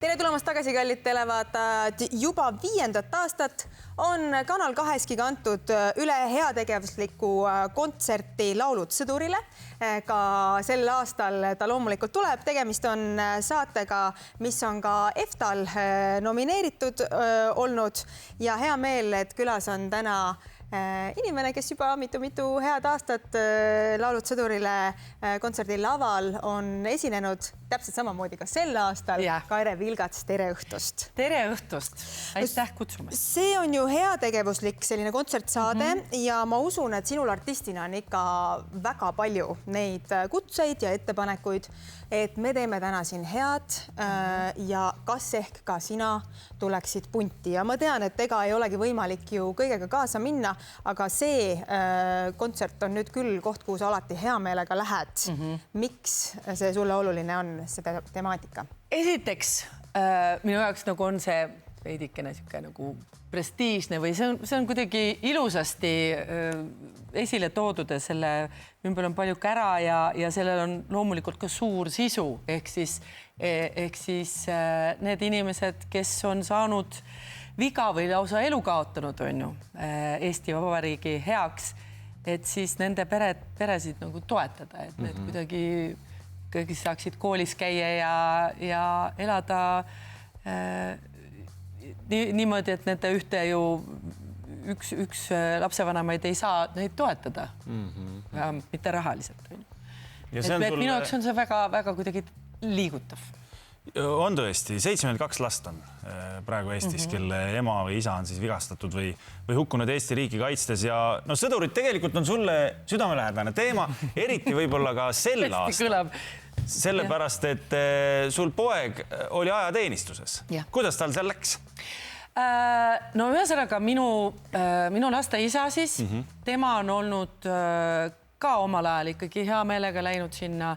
Tere tulemast tagasi, kallid televaatajad. Juba 5. aastat on Kanal 2-ski kantud üle heategevuslikku kontserti Laulud sõdurile. Ka sel aastal ta loomulikult tuleb. Tegemist on saatega, mis on ka EFTA-l nomineeritud olnud. Ja hea meel, et külas on täna inimene, kes juba mitu head aastat Laulud sõdurile kontserdi laval on esinenud täpselt samamoodi ka sel aastal. Kaire Vilgats, tere õhtust! Tere õhtust! Aitäh kutsumast! See on ju heategevuslik selline kontsertsaade ja ma usun, et sinul artistina on ikka väga palju neid kutseid ja ettepanekuid, et me teeme täna siin head ja kas ehk ka sina tuleksid punti. Ja ma tean, et ega ei olegi võimalik ju kõigega kaasa minna, aga see kontsert on nüüd küll koht, kuhu sa alati hea meelega lähed. Miks see sulle oluline on, seda temaatika? Esiteks, minu jaoks nagu on see veidikene nagu prestiižne või see on kuidagi ilusasti esile toodud ja selle ümber on palju kära ja sellel on loomulikult ka suur sisu. Ehk siis need inimesed, kes on saanud viga või lausa elu kaotanud on ju Eesti Vabariigi heaks, et siis nende peresid nagu toetada, et need kuidagi saaksid koolis käia ja elada niimoodi, et nende ühte ju üks lapsevanemaid ei saa neid toetada, mitte rahaliselt. Minu jaoks on see väga kuidagi liigutav. On tõesti, 72 last on praegu Eestis, kelle ema või isa on siis vigastatud või hukkunud Eesti riiki kaitstes ja no sõdurid tegelikult on sulle südamelähedane teema, eriti võib-olla ka sel aastal. Sellepärast, et sul poeg oli ajateenistuses. Kuidas tal seal läks? No ühesõnaga minu laste isa siis, tema on olnud ka omal ajal ikkagi hea meelega läinud sinna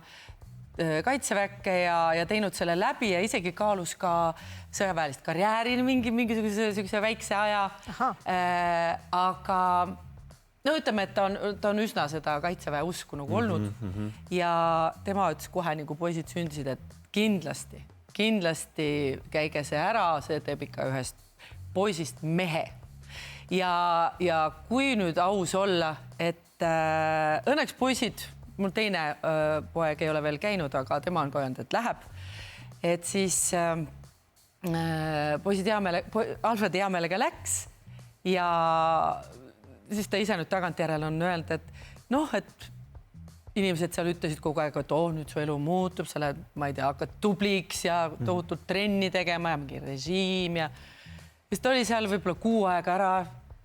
kaitseväkke ja teinud selle läbi ja isegi kaalus ka sõjaväelist karjääri mingisuguse väikse aja. Aga no ütleme, et ta on üsna seda kaitseväe usku nagu olnud ja tema ütles kohe, nagu poisid sündisid, et kindlasti käige see ära, see teeb ikka ühest poisist mehe. Ja kui nüüd aus olla, et õnneks poisid, mul teine poeg ei ole veel käinud, aga tema on ka öelnud, et läheb. Et siis Alfred hea meelega läks ja siis ta ise nüüd tagantjärele on öelnud, et noh, et inimesed seal ütlesid kogu aeg, et nüüd su elu muutub, sa lähed, ma ei tea, hakkad tubliks ja tohutult trenni tegema ja mingi režiim ja siis ta oli seal võib-olla 6 aega ära,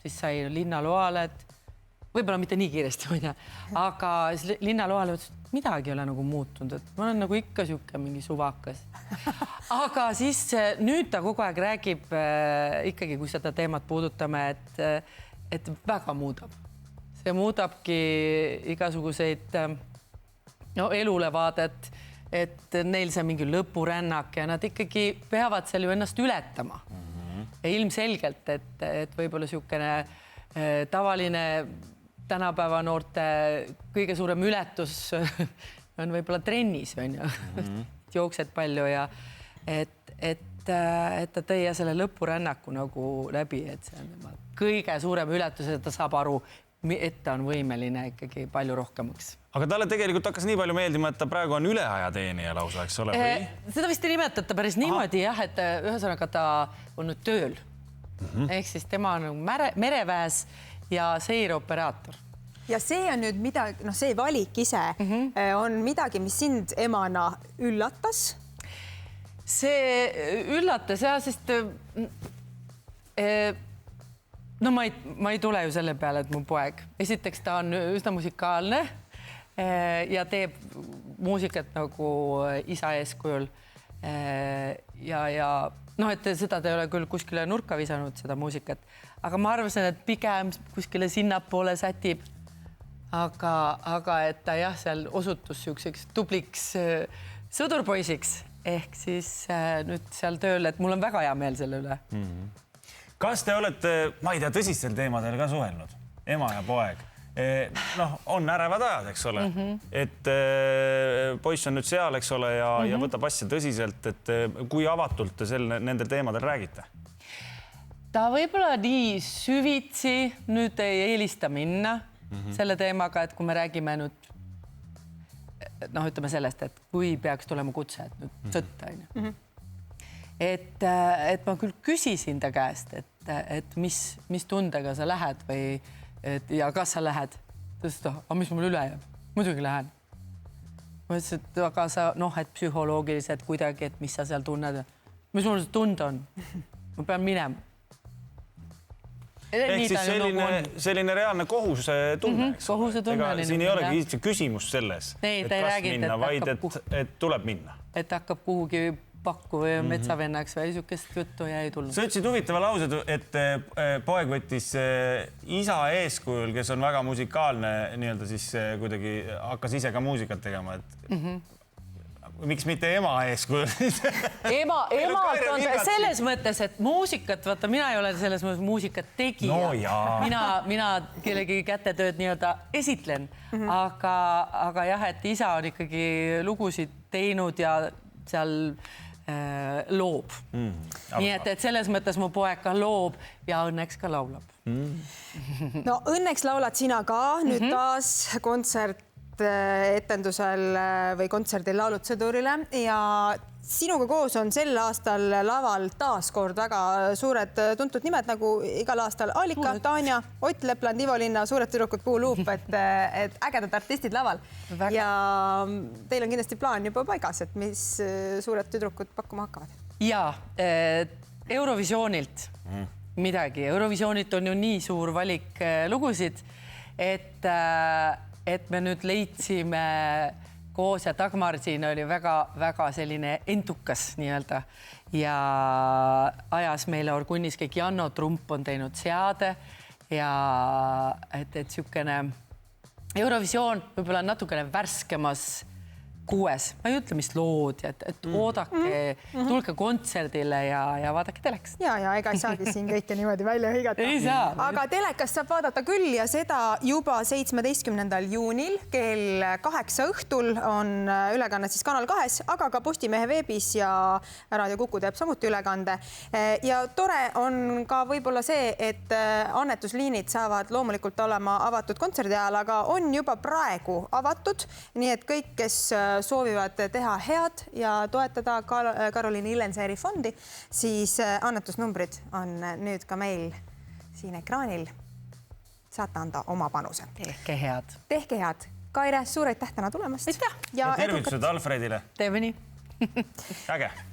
siis sai linnaloale, et võib-olla mitte nii kiiresti, aga linnaloale ütles, et midagi ei ole nagu muutunud, et ma olen nagu ikka siuke mingi suvakas. Aga siis nüüd ta kogu aeg räägib ikkagi, kui seda teemat puudutame, et väga muudab. See muudabki igasuguseid elule vaadet, et neil see mingi lõpurännak ja nad ikkagi peavad seal ju ennast ületama. Ja ilmselgelt, et võib-olla siukene tavaline tänapäeva noorte kõige suurem ületus on võib-olla trennis, jooksed palju ja et ta tõi selle lõpurännaku nagu läbi, et see on kõige suurem ületus, et ta saab aru, et ta on võimeline ikkagi palju rohkemaks. Aga talle tegelikult hakkas nii palju meeldima, et ta praegu on üleajateenija lausa, eks ole? Seda vist ei nimetata päris niimoodi, et ühesõnaga ta on nüüd tööl. Ehk siis tema on mereväes ja seireoperaator. Ja see on nüüd midagi, see valik ise on midagi, mis sind emana üllatas? See üllatas ja, sest no ma ei tule ju selle peale, et mu poeg. Esiteks ta on üsna musikaalne ja teeb muusikat nagu isa eeskujul. Ja noh, et seda ta ei ole küll kuskile nurka visanud, seda muusikat. Aga ma arvasin, et pigem kuskile sinnapoole sätib. Aga et ta jah, seal osutus siukseks tubliks sõdurpoisiks. Ehk siis nüüd seal tööl, et mul on väga hea meel selle üle. Kas te olete, ma ei tea, tõsistel teemadel ka suhelnud? Ema ja poeg. noh, on ärevad ajad, eks ole, et poiss on nüüd seal, eks ole, ja võtab asja tõsiselt, et kui avatult te nendel teemadel räägite? Ta võib-olla nii süvitsi nüüd ei eelista minna selle teemaga, et kui me räägime nüüd ütleme sellest, et kui peaks tulema kutse, et nüüd sõtta on ju. Et ma küll küsisin ta käest, et mis tundega sa lähed ja kas sa lähed. Ta ütles, et mis mul üle jääb? Muidugi lähen. Ma ütlesin, et aga sa et psühholoogiliselt kuidagi, et mis sa seal tunned. Mis mul tunda on? Ma pean minema. Ehk siis selline reaalne kohuse tunne, eks ole. Siin ei olegi küsimus selles, et kas minna, vaid et tuleb minna. Et hakkab kuhugi pakku või metsavennaks või niisugust juttu ja ei tulnud. Sa ütlesid huvitava lause, et poeg võttis isa eeskujul, kes on väga musikaalne, nii-öelda siis kuidagi hakkas ise ka muusikat tegema, et miks mitte ema eeskujul? Ema on selles mõttes, et muusikat, vaata, mina ei ole selles mõttes muusikat tegija. No mina kellegi kätetööd nii-öelda esitlen, aga jah, et isa on ikkagi lugusid teinud ja seal loob. Nii et selles mõttes mu poeg ka loob ja õnneks ka laulab. No õnneks laulad sina ka nüüd taas etendusel või kontserdil Laulud sõdurile ja sinuga koos on sel aastal laval taas kord väga suured tuntud nimed nagu igal aastal Alika, Tanja, Ott Lepland, Ivo Linna, Suured tüdrukud, Puu Luup, et ägedad artistid laval. Ja teil on kindlasti plaan juba paigas, et mis Suured tüdrukud pakkuma hakkavad? Ja Eurovisioonilt midagi. Eurovisioonilt on ju nii suur valik lugusid, et me nüüd leidsime koos ja Dagmar siin oli väga selline entukas nii-öelda ja ajas meile orgunnis kõik Janno Trump on teinud seade ja et sükene Eurovisioon võib-olla natukene värskemas kuues. Ma ei ütle, mis lood, et oodake, tulge kontserdile ja vaadake telekast. Ja ega ei saagi siin kõike niimoodi välja hõigata. Ei saa. Aga telekast saab vaadata küll ja seda juba 17. juunil kell 8 õhtul on ülekanne siis Kanal 2, aga ka Postimehe veebis ja Raadio Kuku teeb samuti ülekande. Ja tore on ka võib-olla see, et annetusliinid saavad loomulikult olema avatud kontserdi ajal, aga on juba praegu avatud, nii et kõik, kes soovivad teha head ja toetada Karoliini Illenseeri fondi, siis annetusnumbrid on nüüd ka meil siin ekraanil. Saate anda oma panuse. Tehke head. Tehke head. Kaire, suur aitäh täna tulemast. Ja tervitused Alfredile. Teeme nii. Äge.